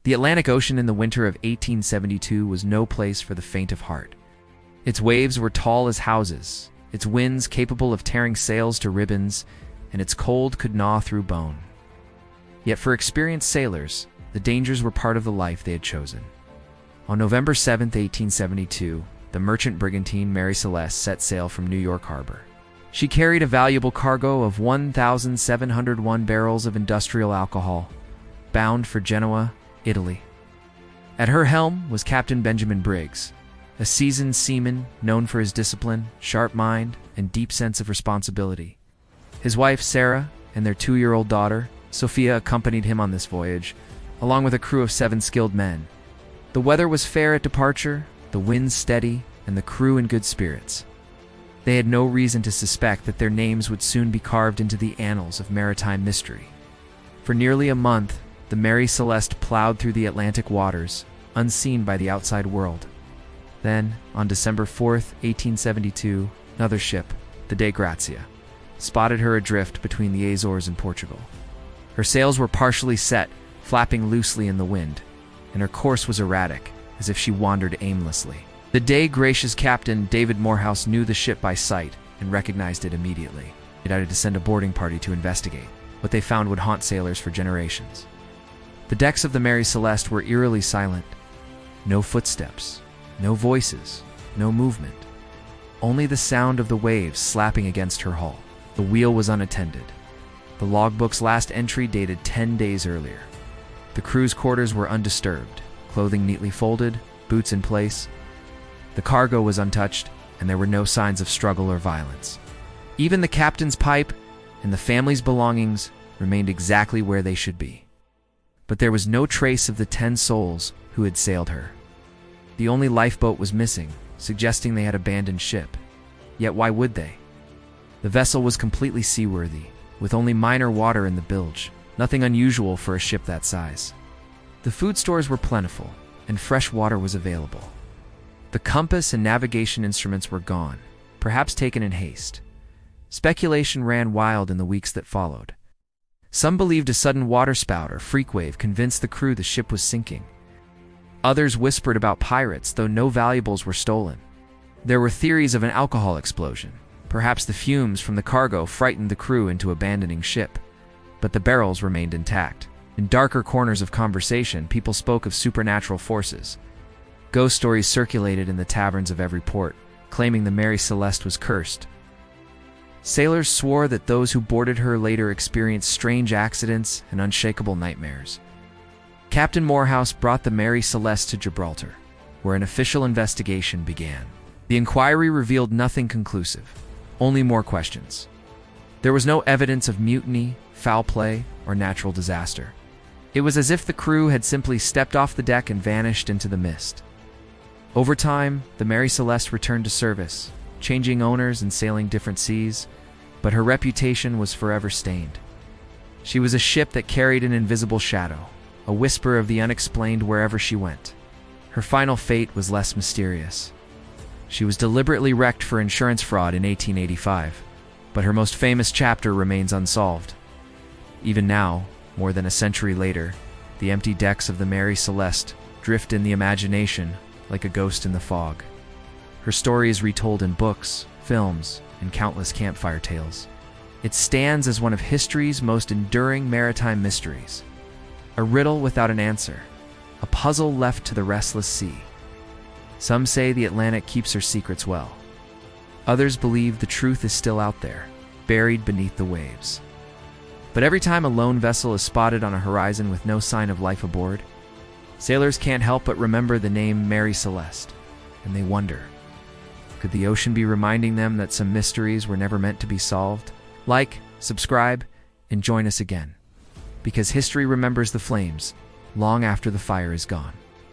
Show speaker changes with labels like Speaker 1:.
Speaker 1: The Atlantic Ocean in the winter of 1872 was no place for the faint of heart. Its waves were tall as houses, its winds capable of tearing sails to ribbons, and its cold could gnaw through bone. Yet for experienced sailors, the dangers were part of the life they had chosen. On November 7, 1872, the merchant brigantine Mary Celeste set sail from New York Harbor. She carried a valuable cargo of 1,701 barrels of industrial alcohol, bound for Genoa, Italy. At her helm was Captain Benjamin Briggs, a seasoned seaman known for his discipline, sharp mind, and deep sense of responsibility. His wife, Sarah, and their 2-year-old daughter, Sophia, accompanied him on this voyage, along with a crew of 7 skilled men. The weather was fair at departure, the winds steady, and the crew in good spirits. They had no reason to suspect that their names would soon be carved into the annals of maritime mystery. For nearly a month, the Mary Celeste plowed through the Atlantic waters, unseen by the outside world. Then, on December 4, 1872, another ship, the Dei Grazia, spotted her adrift between the Azores and Portugal. Her sails were partially set, flapping loosely in the wind, and her course was erratic, as if she wandered aimlessly. The Dei Gracia's captain, David Morehouse, knew the ship by sight and recognized it immediately. He decided to send a boarding party to investigate. What they found would haunt sailors for generations. The decks of the Mary Celeste were eerily silent. No footsteps, no voices, no movement. Only the sound of the waves slapping against her hull. The wheel was unattended. The logbook's last entry dated 10 days earlier. The crew's quarters were undisturbed, clothing neatly folded, boots in place. The cargo was untouched, and there were no signs of struggle or violence. Even the captain's pipe and the family's belongings remained exactly where they should be. But there was no trace of the 10 souls who had sailed her. The only lifeboat was missing, suggesting they had abandoned ship. Yet why would they? The vessel was completely seaworthy, with only minor water in the bilge, nothing unusual for a ship that size. The food stores were plentiful, and fresh water was available. The compass and navigation instruments were gone, perhaps taken in haste. Speculation ran wild in the weeks that followed. Some believed a sudden waterspout or freak wave convinced the crew the ship was sinking. Others whispered about pirates, though no valuables were stolen. There were theories of an alcohol explosion. Perhaps the fumes from the cargo frightened the crew into abandoning ship. But the barrels remained intact. In darker corners of conversation, people spoke of supernatural forces. Ghost stories circulated in the taverns of every port, claiming the Mary Celeste was cursed. Sailors swore that those who boarded her later experienced strange accidents and unshakable nightmares. Captain Morehouse brought the Mary Celeste to Gibraltar, where an official investigation began. The inquiry revealed nothing conclusive, only more questions. There was no evidence of mutiny, foul play, or natural disaster. It was as if the crew had simply stepped off the deck and vanished into the mist. Over time, the Mary Celeste returned to service, changing owners and sailing different seas, but her reputation was forever stained. She was a ship that carried an invisible shadow, a whisper of the unexplained wherever she went. Her final fate was less mysterious. She was deliberately wrecked for insurance fraud in 1885, but her most famous chapter remains unsolved. Even now, more than a century later, the empty decks of the Mary Celeste drift in the imagination like a ghost in the fog. Her story is retold in books, films, and countless campfire tales. It stands as one of history's most enduring maritime mysteries, a riddle without an answer, a puzzle left to the restless sea. Some say the Atlantic keeps her secrets well. Others believe the truth is still out there, buried beneath the waves. But every time a lone vessel is spotted on a horizon with no sign of life aboard, sailors can't help but remember the name Mary Celeste, and they wonder, could the ocean be reminding them that some mysteries were never meant to be solved? Like, subscribe, and join us again, because history remembers the flames long after the fire is gone.